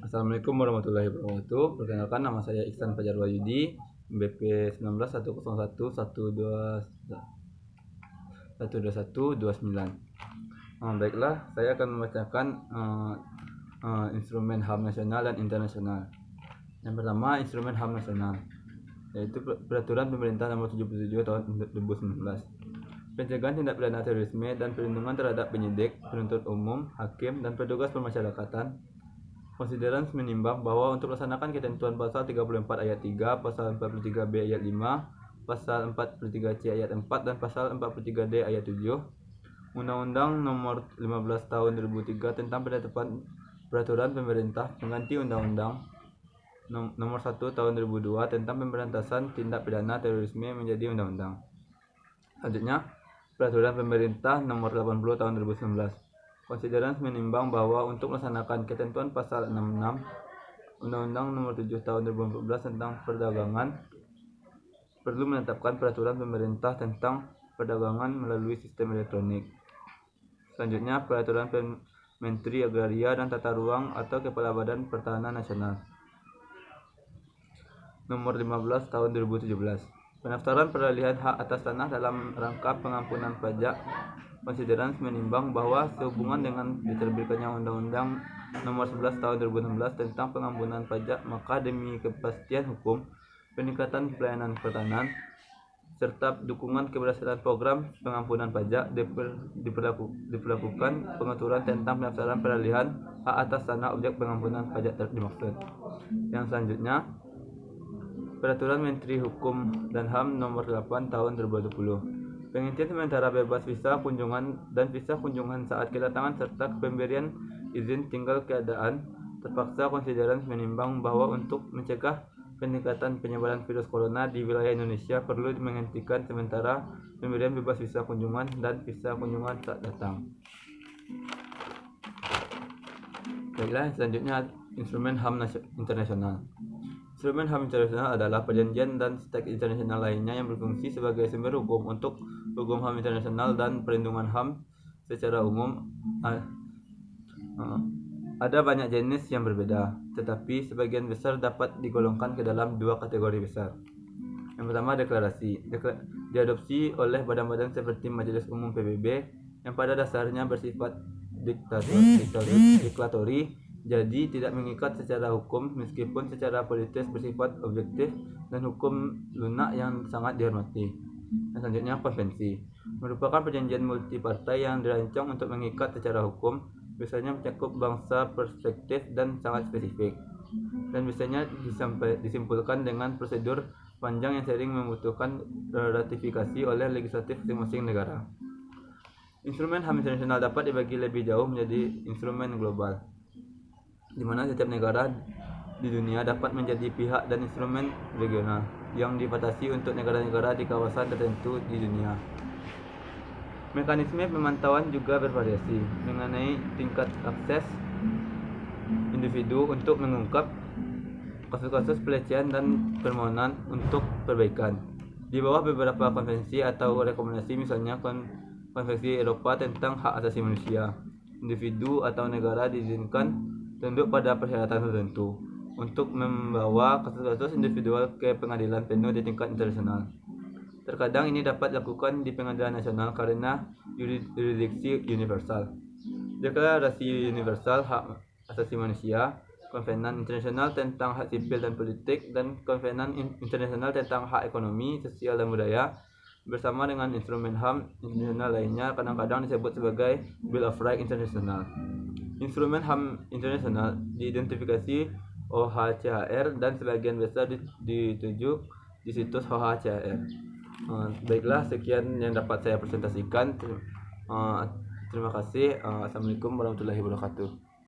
Assalamualaikum warahmatullahi wabarakatuh. Perkenalkan, nama saya Iksan Fajar Wahyudi, BP 191011122129. Baiklah, saya akan membacakan instrumen HAM nasional dan internasional. Yang pertama, instrumen HAM nasional, yaitu Peraturan Pemerintah Nomor 77 Tahun 2019. Pencegahan tindak pidana terorisme dan perlindungan terhadap penyidik, penuntut umum, hakim, dan petugas pemasyarakatan. Konsideran menimbang bahwa untuk melaksanakan ketentuan pasal 34 ayat 3, pasal 43B ayat 5, pasal 43C ayat 4, dan pasal 43D ayat 7 Undang-Undang Nomor 15 Tahun 2003 tentang penetapan peraturan pemerintah pengganti Undang-Undang Nomor 1 Tahun 2002 tentang pemberantasan tindak pidana terorisme menjadi undang-undang. Selanjutnya, Peraturan Pemerintah Nomor 80 Tahun 2019. Konsideran menimbang bahwa untuk melaksanakan ketentuan pasal 66 Undang-Undang Nomor 7 Tahun 2014 tentang perdagangan perlu menetapkan peraturan pemerintah tentang perdagangan melalui sistem elektronik. Selanjutnya, Peraturan Menteri Agraria dan Tata Ruang atau Kepala Badan Pertahanan Nasional Nomor 15 Tahun 2017. Pendaftaran peralihan hak atas tanah dalam rangka pengampunan pajak. Konsideran menimbang bahwa sehubungan dengan diterbitkannya Undang-Undang Nomor 11 Tahun 2016 tentang pengampunan pajak, maka demi kepastian hukum, peningkatan pelayanan pertanahan, serta dukungan keberhasilan program pengampunan pajak, diperlakukan pengaturan tentang pendaftaran peralihan hak atas tanah objek pengampunan pajak dimaksud. Yang selanjutnya, Peraturan Menteri Hukum dan HAM Nomor 8 Tahun 2020. Penghentian sementara bebas visa kunjungan dan visa kunjungan saat kedatangan serta pemberian izin tinggal keadaan terpaksa. Konsideran menimbang bahwa untuk mencegah peningkatan penyebaran virus corona di wilayah Indonesia perlu menghentikan sementara pemberian bebas visa kunjungan dan visa kunjungan saat datang. Baiklah, selanjutnya instrumen HAM internasional. Instrumen HAM internasional adalah perjanjian dan teks internasional lainnya yang berfungsi sebagai sumber hukum untuk hukum HAM internasional dan perlindungan HAM secara umum. Ada banyak jenis yang berbeda, tetapi sebagian besar dapat digolongkan ke dalam dua kategori besar. Yang pertama, deklarasi. Diadopsi oleh badan-badan seperti Majelis Umum PBB yang pada dasarnya bersifat deklatori, jadi tidak mengikat secara hukum meskipun secara politis bersifat objektif dan hukum lunak yang sangat dihormati. Dan selanjutnya, konvensi. Merupakan perjanjian multipartai yang dirancang untuk mengikat secara hukum, biasanya mencakup bangsa perspektif dan sangat spesifik, dan biasanya disimpulkan dengan prosedur panjang yang sering membutuhkan ratifikasi oleh legislatif masing-masing negara. Instrumen HAM internasional dapat dibagi lebih jauh menjadi instrumen global, di mana setiap negara di dunia dapat menjadi pihak, dan instrumen regional yang dibatasi untuk negara-negara di kawasan tertentu di dunia. Mekanisme pemantauan juga bervariasi mengenai tingkat akses individu untuk mengungkap kasus-kasus pelecehan dan permohonan untuk perbaikan di bawah beberapa konvensi atau rekomendasi, misalnya Konvensi Eropa tentang Hak Asasi Manusia. Individu atau negara diizinkan tunduk pada persyaratan tertentu untuk membawa kasus-kasus individual ke pengadilan penuh di tingkat internasional. Terkadang ini dapat dilakukan di pengadilan nasional karena yurisdiksi universal. Deklarasi Universal Hak Asasi Manusia, Konvenan Internasional tentang Hak Sipil dan Politik, dan Konvenan Internasional tentang Hak Ekonomi, Sosial, dan Budaya, bersama dengan instrumen HAM internasional lainnya kadang-kadang disebut sebagai Bill of Rights International. Instrumen HAM internasional diidentifikasi OHCHR dan sebagian besar dituju di situs OHCHR. Baiklah, sekian yang dapat saya presentasikan. Terima kasih. Assalamualaikum warahmatullahi wabarakatuh.